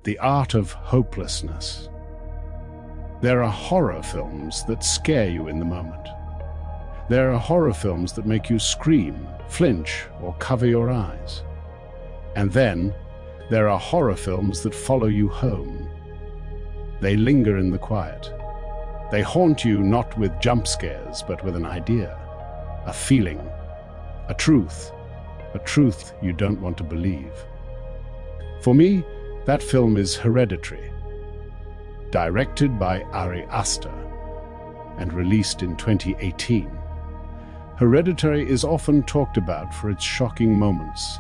The art of hopelessness. There are horror films that scare you in the moment. There are horror films that make you scream, flinch, or cover your eyes. And then, there are horror films that follow you home. They linger in the quiet. They haunt you not with jump scares, but with an idea, a feeling, a truth you don't want to believe. For me, that film is Hereditary, directed by Ari Aster and released in 2018. Hereditary is often talked about for its shocking moments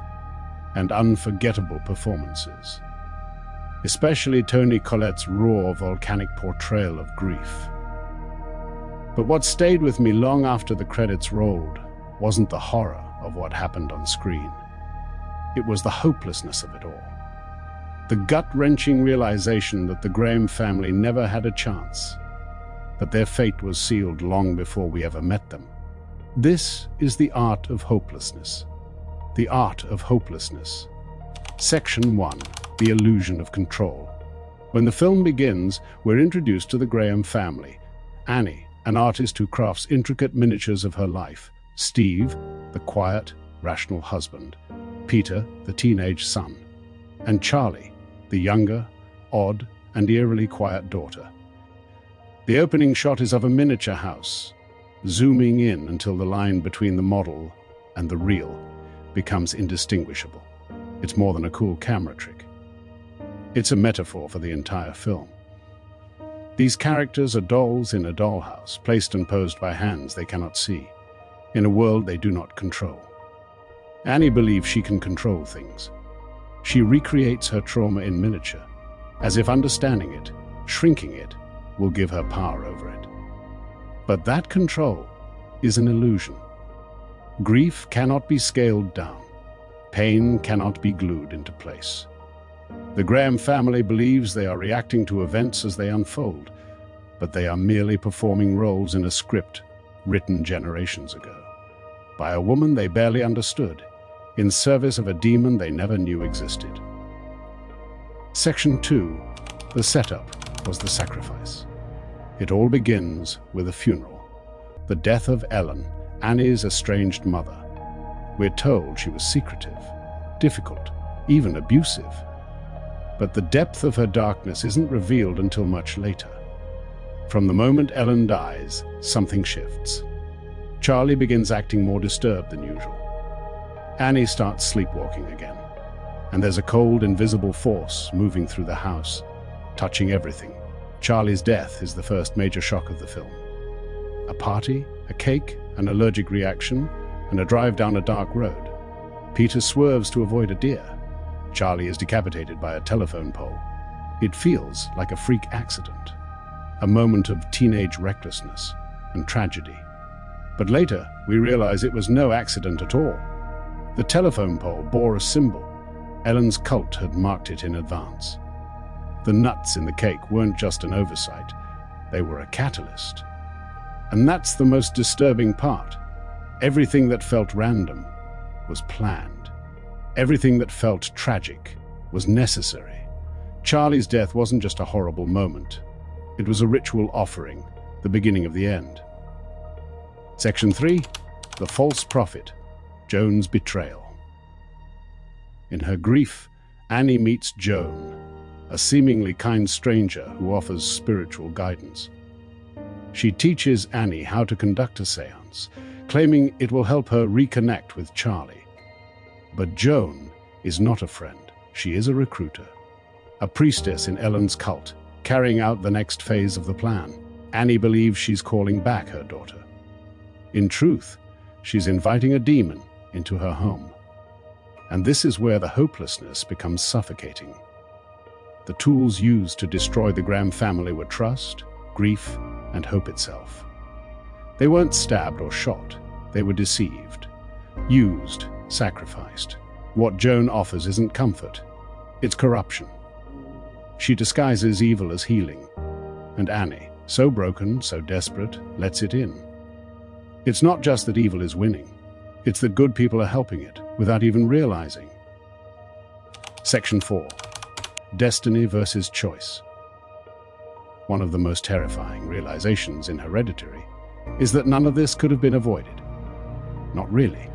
and unforgettable performances, especially Toni Collette's raw, volcanic portrayal of grief. But what stayed with me long after the credits rolled wasn't the horror of what happened on screen. It was the hopelessness of it all. The gut-wrenching realization that the Graham family never had a chance, that their fate was sealed long before we ever met them. This is the art of hopelessness. The art of hopelessness. Section 1. The illusion of control. When the film begins, we're introduced to the Graham family. Annie, an artist who crafts intricate miniatures of her life. Steve, the quiet, rational husband. Peter, the teenage son. And Charlie, the younger, odd, and eerily quiet daughter. The opening shot is of a miniature house, zooming in until the line between the model and the real becomes indistinguishable. It's more than a cool camera trick. It's a metaphor for the entire film. These characters are dolls in a dollhouse, placed and posed by hands they cannot see, in a world they do not control. Annie believes she can control things. She recreates her trauma in miniature, as if understanding it, shrinking it, will give her power over it. But that control is an illusion. Grief cannot be scaled down. Pain cannot be glued into place. The Graham family believes they are reacting to events as they unfold, but they are merely performing roles in a script written generations ago, by a woman they barely understood, in service of a demon they never knew existed. Section 2. The setup was the sacrifice. It all begins with a funeral. The death of Ellen, Annie's estranged mother. We're told she was secretive, difficult, even abusive. But the depth of her darkness isn't revealed until much later. From the moment Ellen dies, something shifts. Charlie begins acting more disturbed than usual. Annie starts sleepwalking again. And there's a cold, invisible force moving through the house, touching everything. Charlie's death is the first major shock of the film. A party, a cake, an allergic reaction, and a drive down a dark road. Peter swerves to avoid a deer. Charlie is decapitated by a telephone pole. It feels like a freak accident, a moment of teenage recklessness and tragedy. But later, we realize it was no accident at all. The telephone pole bore a symbol. Ellen's cult had marked it in advance. The nuts in the cake weren't just an oversight, they were a catalyst. And that's the most disturbing part. Everything that felt random was planned. Everything that felt tragic was necessary. Charlie's death wasn't just a horrible moment. It was a ritual offering, the beginning of the end. Section 3. The false prophet, Joan's betrayal. In her grief, Annie meets Joan, a seemingly kind stranger who offers spiritual guidance. She teaches Annie how to conduct a seance, claiming it will help her reconnect with Charlie. But Joan is not a friend. She is a recruiter, a priestess in Ellen's cult, carrying out the next phase of the plan. Annie believes she's calling back her daughter. In truth, she's inviting a demon into her home. And this is where the hopelessness becomes suffocating. The tools used to destroy the Graham family were trust, grief, and hope itself. They weren't stabbed or shot. They were deceived, used, sacrificed. What Joan offers isn't comfort. It's corruption. She disguises evil as healing. And Annie, so broken, so desperate, lets it in. It's not just that evil is winning. It's that good people are helping it without even realizing. Section 4. destiny versus choice. One of the most terrifying realizations in Hereditary is that none of this could have been avoided. Not really.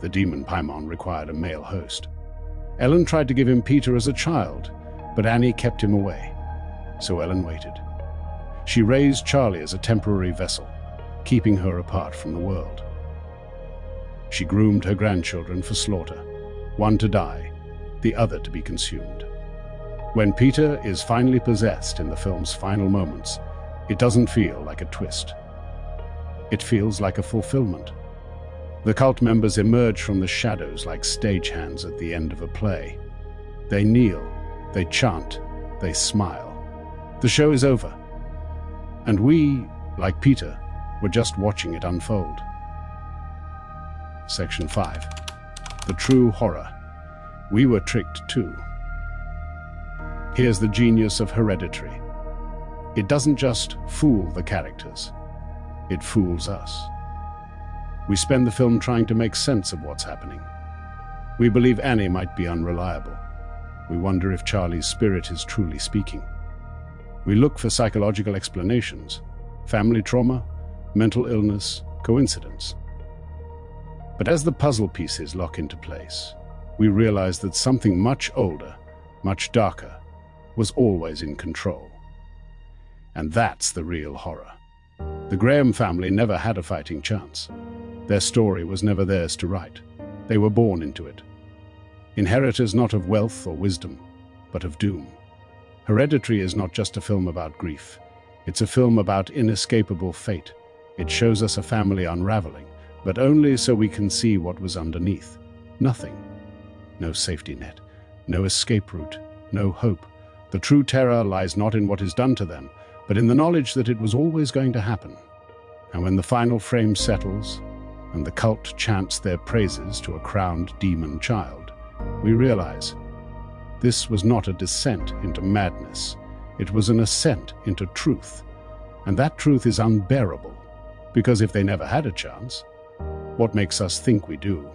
The demon Paimon required a male host. Ellen tried to give him Peter as a child, but Annie kept him away. So Ellen waited. She raised Charlie as a temporary vessel, keeping her apart from the world. She groomed her grandchildren for slaughter, one to die, the other to be consumed. When Peter is finally possessed in the film's final moments, it doesn't feel like a twist. It feels like a fulfillment. The cult members emerge from the shadows like stagehands at the end of a play. They kneel, they chant, they smile. The show is over. And we, like Peter, were just watching it unfold. Section 5. The true horror. We were tricked too. Here's the genius of Hereditary. It doesn't just fool the characters. It fools us. We spend the film trying to make sense of what's happening. We believe Annie might be unreliable. We wonder if Charlie's spirit is truly speaking. We look for psychological explanations, family trauma, mental illness, coincidence. But as the puzzle pieces lock into place, we realize that something much older, much darker, was always in control. And that's the real horror. The Graham family never had a fighting chance. Their story was never theirs to write. They were born into it. Inheritors not of wealth or wisdom, but of doom. Hereditary is not just a film about grief. It's a film about inescapable fate. It shows us a family unraveling, but only so we can see what was underneath. Nothing. No safety net. No escape route. No hope. The true terror lies not in what is done to them, but in the knowledge that it was always going to happen. And when the final frame settles, and the cult chants their praises to a crowned demon child, we realize this was not a descent into madness. It was an ascent into truth. And that truth is unbearable, because if they never had a chance, what makes us think we do?